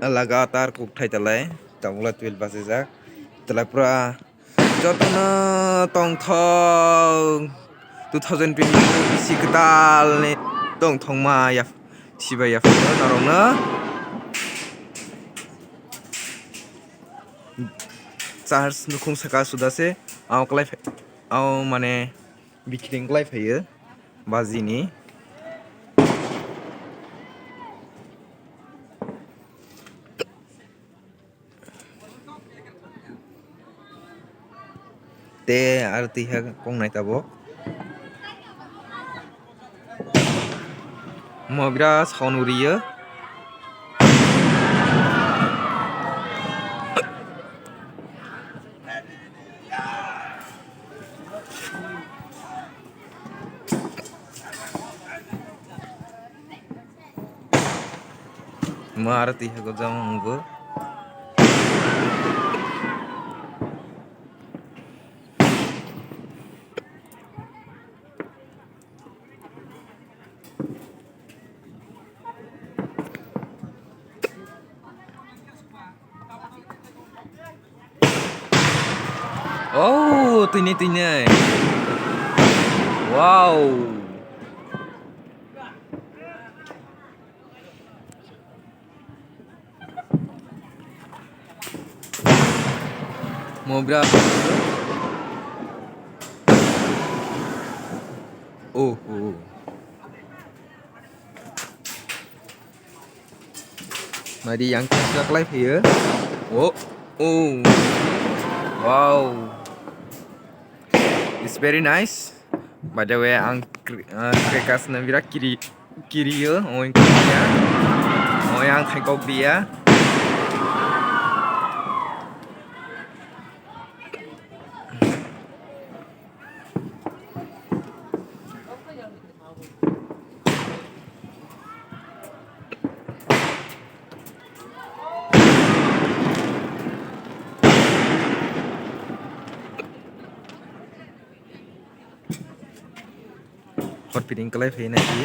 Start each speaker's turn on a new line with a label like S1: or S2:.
S1: लगातार कोक्थाय तलाय तंगला 12 बाजे जाक तलाय पूरा जतनो तंथं 2022 bisi ketal ni tong ma ya siba ya narongno charge nukhung saka sudase klai mane bikiring klai phayo Baji ni te ar tiha kongnai tabok mo birat sound uriyo mo ar tiha ko jamungbo oh tini wow mau berapa oh mari yang kita live here oh wow it's very nice by the way ang krekas na birak kiri yo yang kirinya yang thangkok dia hot piring kelai phei na ki